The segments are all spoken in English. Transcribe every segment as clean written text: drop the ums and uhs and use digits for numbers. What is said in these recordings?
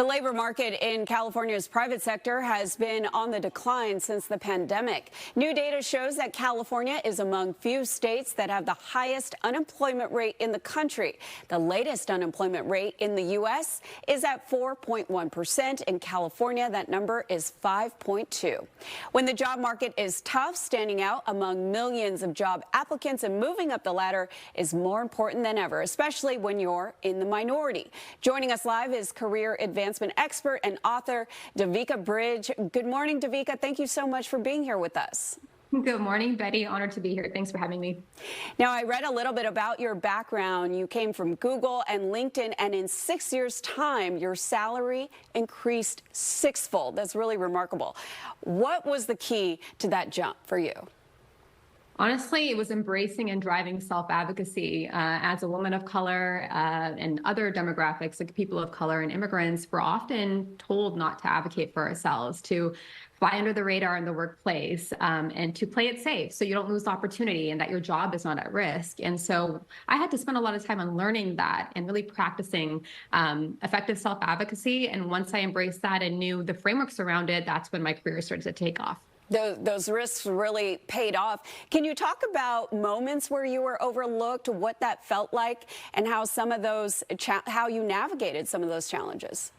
The labor market in California's private sector has been on the decline since the pandemic. New data shows that California is among few states that have the highest unemployment rate in the country. The latest unemployment rate in the U.S. is at 4.1%. In California, that number is 5.2. When the job market is tough, standing out among millions of job applicants and moving up the ladder is more important than ever, especially when you're in the minority. Joining us live is career advancement expert and author Devika Bridge. Good morning, Devika. Thank you so much for being here with us. Good morning, Betty. Honored to be here. Thanks for having me. Now, I read a little bit about your background. You came from Google and LinkedIn, and in 6 years' time, your salary increased sixfold. That's really remarkable. What was the key to that jump for you? Honestly, it was embracing and driving self-advocacy. As a woman of color and other demographics, like people of color and immigrants, we're often told not to advocate for ourselves, to fly under the radar in the workplace, and to play it safe so you don't lose opportunity and that your job is not at risk. And so I had to spend a lot of time on learning that and really practicing effective self-advocacy. And once I embraced that and knew the frameworks around it, that's when my career started to take off. Those risks really paid off. Can you talk about moments where you were overlooked, what that felt like, and how how you navigated some of those challenges?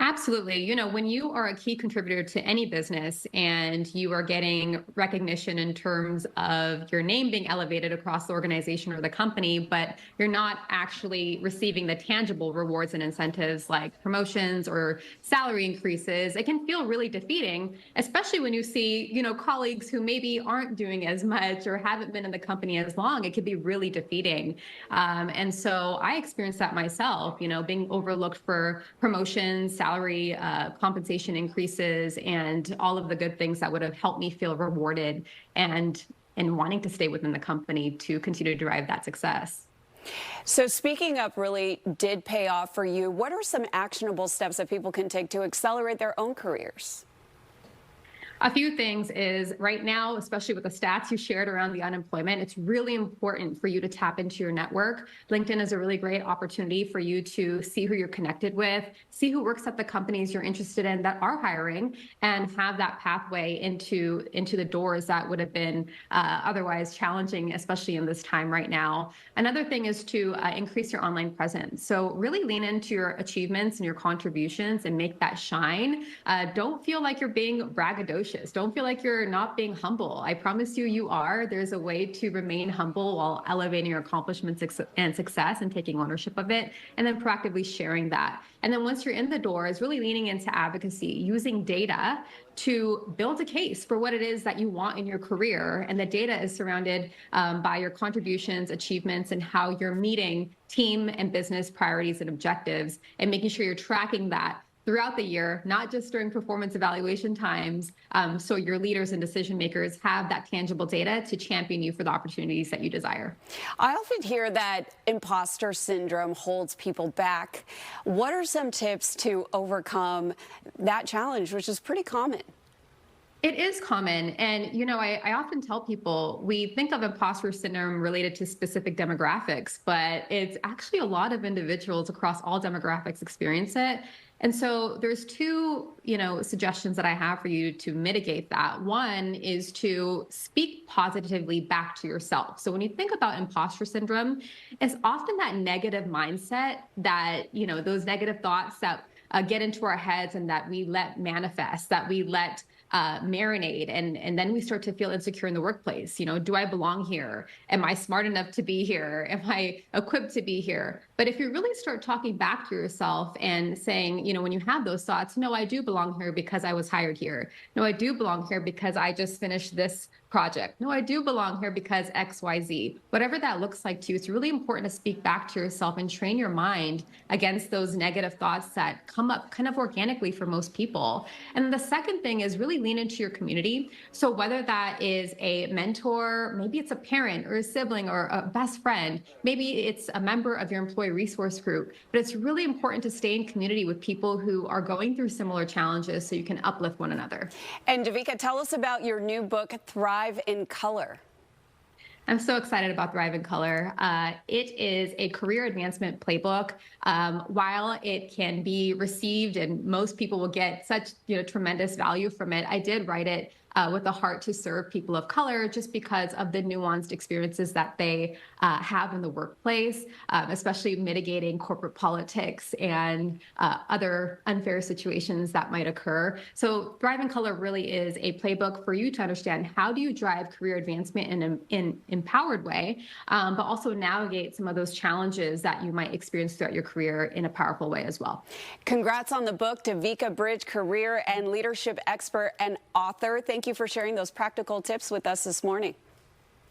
Absolutely. You know, when you are a key contributor to any business and you are getting recognition in terms of your name being elevated across the organization or the company, but you're not actually receiving the tangible rewards and incentives like promotions or salary increases, it can feel really defeating, especially when you see, colleagues who maybe aren't doing as much or haven't been in the company as long. It could be really defeating. And so I experienced that myself, being overlooked for promotions, salary compensation increases, and all of the good things that would have helped me feel rewarded and wanting to stay within the company to continue to drive that success. So speaking up really did pay off for you. What are some actionable steps that people can take to accelerate their own careers? A few things is right now, especially with the stats you shared around the unemployment, it's really important for you to tap into your network. LinkedIn is a really great opportunity for you to see who you're connected with, see who works at the companies you're interested in that are hiring, and have that pathway into the doors that would have been otherwise challenging, especially in this time right now. Another thing is to increase your online presence. So really lean into your achievements and your contributions and make that shine. Don't feel like you're being braggadocious. Don't feel like you're not being humble. I promise you, you are. There's a way to remain humble while elevating your accomplishments and success and taking ownership of it, and then proactively sharing that. And then once you're in the door, is really leaning into advocacy, using data to build a case for what it is that you want in your career. And the data is surrounded by your contributions, achievements, and how you're meeting team and business priorities and objectives, and making sure you're tracking that throughout the year, not just during performance evaluation times, so your leaders and decision makers have that tangible data to champion you for the opportunities that you desire. I often hear that imposter syndrome holds people back. What are some tips to overcome that challenge, which is pretty common? It is common. And, I often tell people we think of imposter syndrome related to specific demographics, but it's actually a lot of individuals across all demographics experience it. And so there's two, suggestions that I have for you to mitigate that. One is to speak positively back to yourself. So when you think about imposter syndrome, it's often that negative mindset that, those negative thoughts that get into our heads and that we let manifest, that we let marinate, and then we start to feel insecure in the workplace. Do I belong here? Am I smart enough to be here? Am I equipped to be here? But if you really start talking back to yourself and saying, when you have those thoughts, no, I do belong here because I was hired here. No, I do belong here because I just finished this project. No, I do belong here because X, Y, Z. Whatever that looks like to you, it's really important to speak back to yourself and train your mind against those negative thoughts that come up kind of organically for most people. And the second thing is really lean into your community. So whether that is a mentor, maybe it's a parent or a sibling or a best friend, maybe it's a member of your employee resource group, but it's really important to stay in community with people who are going through similar challenges so you can uplift one another. And Devika, tell us about your new book, Thrive in Color. I'm so excited about Thrive in Color. It is a career advancement playbook. While it can be received and most people will get such tremendous value from it, I did write it with a heart to serve people of color just because of the nuanced experiences that they have in the workplace, especially mitigating corporate politics and other unfair situations that might occur. So Thrive in Color really is a playbook for you to understand how do you drive career advancement in an empowered way, but also navigate some of those challenges that you might experience throughout your career in a powerful way as well. Congrats on the book, Devika Bridge, career and leadership expert and author. Thank you for sharing those practical tips with us this morning.